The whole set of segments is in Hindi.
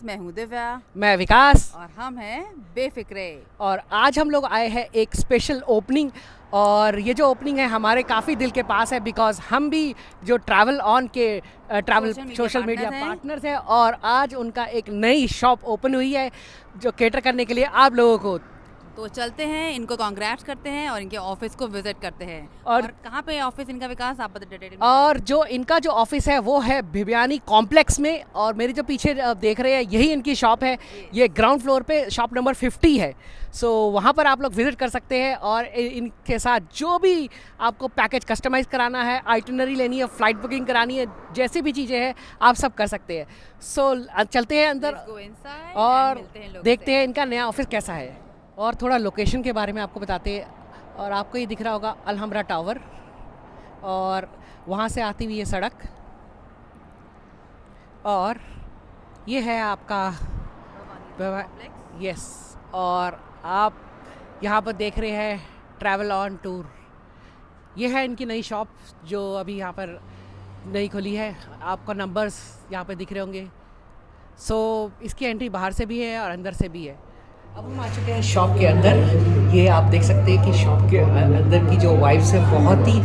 मैं हूँ दिव्या मैं विकास और हम हैं बेफिक्रे। और आज हम लोग आए हैं एक स्पेशल ओपनिंग। और ये जो ओपनिंग है हमारे काफ़ी दिल के पास है बिकॉज हम भी जो ट्रैवल ऑन के ट्रैवल सोशल मीडिया पार्टनर्स हैं और आज उनका एक नई शॉप ओपन हुई है जो केटर करने के लिए आप लोगों को। तो चलते हैं, इनको कांग्रेट्स करते हैं और इनके ऑफिस को विजिट करते हैं। और कहाँ पे ऑफिस इनका विकास, आप बता डिटेल। और जो इनका जो ऑफिस है वो है भिवानी कॉम्प्लेक्स में और मेरे जो पीछे देख रहे हैं यही इनकी शॉप है। ये ग्राउंड फ्लोर पे शॉप नंबर 50 है। सो वहाँ पर आप लोग विजिट कर सकते हैं और इनके साथ जो भी आपको पैकेज कस्टमाइज़ कराना है, आइटनरी लेनी है, फ़्लाइट बुकिंग करानी है, जैसी भी चीज़ें हैं आप सब कर सकते हैं। सो चलते हैं अंदर और देखते हैं इनका नया ऑफिस कैसा है और थोड़ा लोकेशन के बारे में आपको बताते हैं। और आपको ये दिख रहा होगा अलहम्रा टावर और वहाँ से आती हुई ये सड़क और ये है आपका यस। और आप यहाँ पर देख रहे हैं ट्रैवल ऑन टूर। ये है इनकी नई शॉप जो अभी यहाँ पर नई खुली है। आपको नंबर्स यहाँ पर दिख रहे होंगे। सो इसकी एंट्री बाहर से भी है और अंदर से भी है। अब हम आ चुके हैं शॉप के अंदर। ये आप देख सकते हैं कि शॉप के अंदर की जो वाइब्स है बहुत ही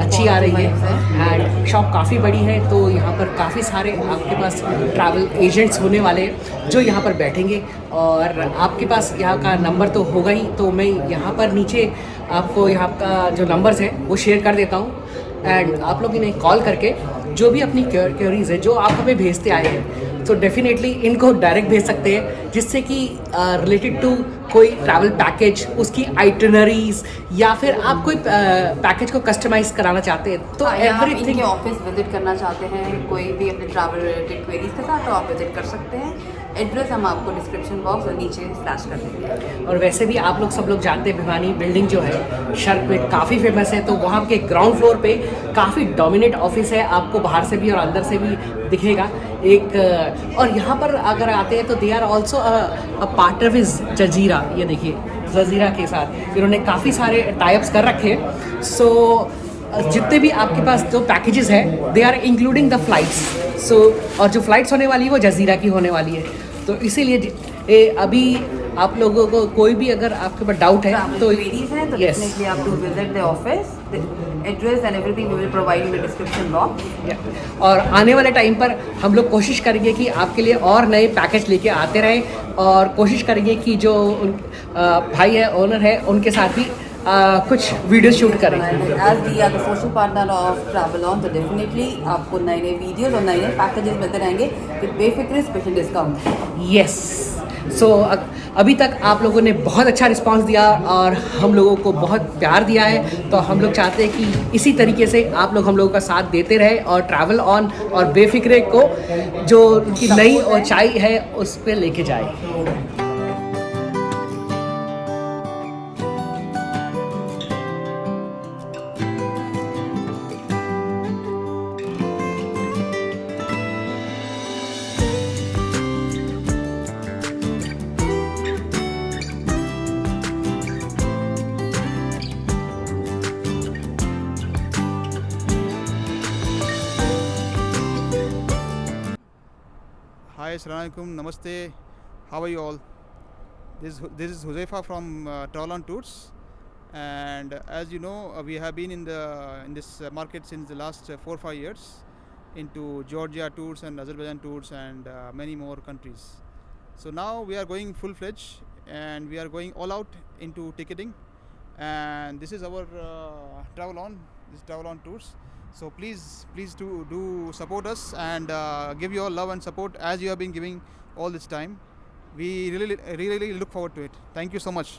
अच्छी आ रही है एंड शॉप काफ़ी बड़ी है। तो यहाँ पर काफ़ी सारे आपके पास ट्रैवल एजेंट्स होने वाले हैं जो यहाँ पर बैठेंगे और आपके पास यहाँ का नंबर तो होगा ही। तो मैं यहाँ पर नीचे आपको यहाँ का जो नंबर्स है वो शेयर कर देता हूँ एंड आप लोग इन्हें कॉल करके जो भी अपनी क्वेरीज है जो आप हमें भेजते आए हैं तो डेफिनेटली इनको डायरेक्ट भेज सकते हैं जिससे कि रिलेटेड टू कोई ट्रैवल पैकेज, उसकी आइटनरीज या फिर आप कोई पैकेज को कस्टमाइज कराना चाहते हैं तो एवरीथिंग ऑफिस विजिट करना चाहते हैं, कोई भी अपने ट्रैवल रिलेटेड क्वेरीज के साथ तो आप विजिट कर सकते हैं। एड्रेस हम आपको डिस्क्रिप्शन बॉक्स और नीचे फ्लैश कर देंगे। और वैसे भी आप लोग सब लोग जानते हैं भिवानी बिल्डिंग जो है शर्क में काफ़ी फेमस है। तो वहाँ के ग्राउंड फ्लोर पे काफ़ी डोमिनेट ऑफिस है, आपको बाहर से भी और अंदर से भी दिखेगा एक। और यहाँ पर अगर आते हैं तो they are also a partner with Jazeera. ये देखिए जजीरा के साथ इन्होंने काफ़ी सारे टाइप्स कर रखे हैं। सो जितने भी आपके पास जो पैकेजेस है they are including the flights. So और जो फ्लाइट्स होने वाली है वो जजीरा की होने वाली है। तो इसीलिए अभी आप लोगों को कोई भी अगर आपके पास डाउट है तो यस आप to visit the office, address and everything we will provide in the description box. और आने वाले टाइम पर हम लोग कोशिश करेंगे कि आपके लिए और नए पैकेज लेके आते रहें और कोशिश करेंगे कि जो भाई है ओनर है उनके साथ भी कुछ वीडियो शूट करें। As we are the social partner of travel on तो डेफिनेटली आपको नए नए वीडियोस और नए नए पैकेजेस मिलते रहेंगे विद बेफिक्र स्पेशल डिस्काउंट। यस। सो अभी तक आप लोगों ने बहुत अच्छा रिस्पांस दिया और हम लोगों को बहुत प्यार दिया है। तो हम लोग चाहते हैं कि इसी तरीके से आप लोग हम लोगों का साथ देते रहे और ट्रैवल ऑन और बेफिक्रे को जो उनकी नई ऊंचाई है उस पर लेके जाए। Hi, Assalamu alaikum, Namaste. How are you all? This is Huzaifa from Travel on Tours, and as you know, we have been in this market since the last 4-5 years into Georgia tours and Azerbaijan tours and many more countries. So now we are going full-fledged and we are going all out into ticketing, and this is our Travel on Tours. So please do support us and give your love and support as you have been giving all this time. We really look forward to it. Thank you so much.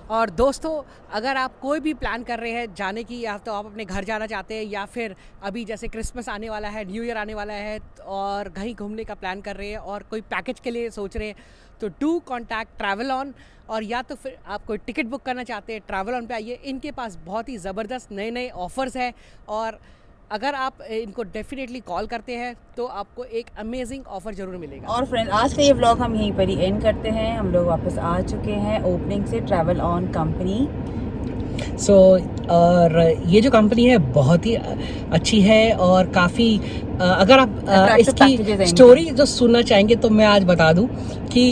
और दोस्तों अगर आप कोई भी प्लान कर रहे हैं जाने की या तो आप अपने घर जाना चाहते हैं या फिर अभी जैसे क्रिसमस आने वाला है, न्यू ईयर आने वाला है और कहीं घूमने का प्लान कर रहे हैं और कोई पैकेज के लिए सोच रहे हैं तो डू कॉन्टैक्ट ट्रैवल ऑन। और या तो फिर आप कोई टिकट बुक करना चाहते हैं ट्रैवल ऑन पे आइए। इनके पास बहुत ही ज़बरदस्त नए नए ऑफ़र्स हैं और अगर आप इनको डेफिनेटली कॉल करते हैं तो आपको एक अमेजिंग ऑफ़र ज़रूर मिलेगा। और फ्रेंड आज का ये व्लॉग हम यहीं पर ही एंड करते हैं। हम लोग वापस आ चुके हैं ओपनिंग से ट्रैवल ऑन कंपनी। सो और ये जो कंपनी है बहुत ही अच्छी है और काफ़ी अगर आप Attractive packages इसकी हैं स्टोरी जो सुनना चाहेंगे तो मैं आज बता दूं कि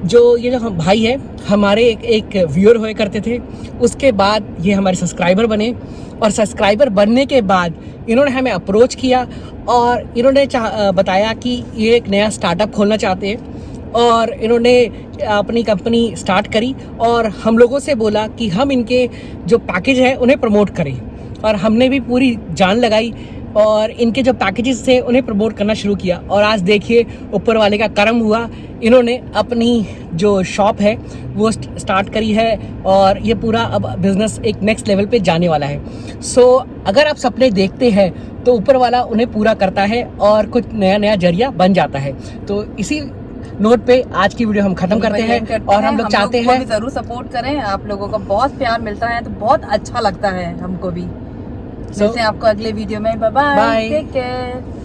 ये जो हम भाई है हमारे एक व्यूअर हुए करते थे, उसके बाद ये हमारे सब्सक्राइबर बने और सब्सक्राइबर बनने के बाद इन्होंने हमें अप्रोच किया और इन्होंने बताया कि ये एक नया स्टार्टअप खोलना चाहते हैं और इन्होंने अपनी कंपनी स्टार्ट करी और हम लोगों से बोला कि हम इनके जो पैकेज है उन्हें प्रमोट करें और हमने भी पूरी जान लगाई और इनके जो पैकेजेस थे उन्हें प्रमोट करना शुरू किया और आज देखिए ऊपर वाले का करम हुआ, इन्होंने अपनी जो शॉप है वो स्टार्ट करी है और ये पूरा अब बिजनेस एक नेक्स्ट लेवल पे जाने वाला है। सो अगर आप सपने देखते हैं तो ऊपर वाला उन्हें पूरा करता है और कुछ नया नया जरिया बन जाता है। तो इसी नोट पे आज की वीडियो हम खत्म करते हैं और हम लोग चाहते हैं भी जरूर सपोर्ट करें, आप लोगों का बहुत प्यार मिलता है तो बहुत अच्छा लगता है हमको भी। मिलते हैं आपको अगले वीडियो में। Bye bye, take care.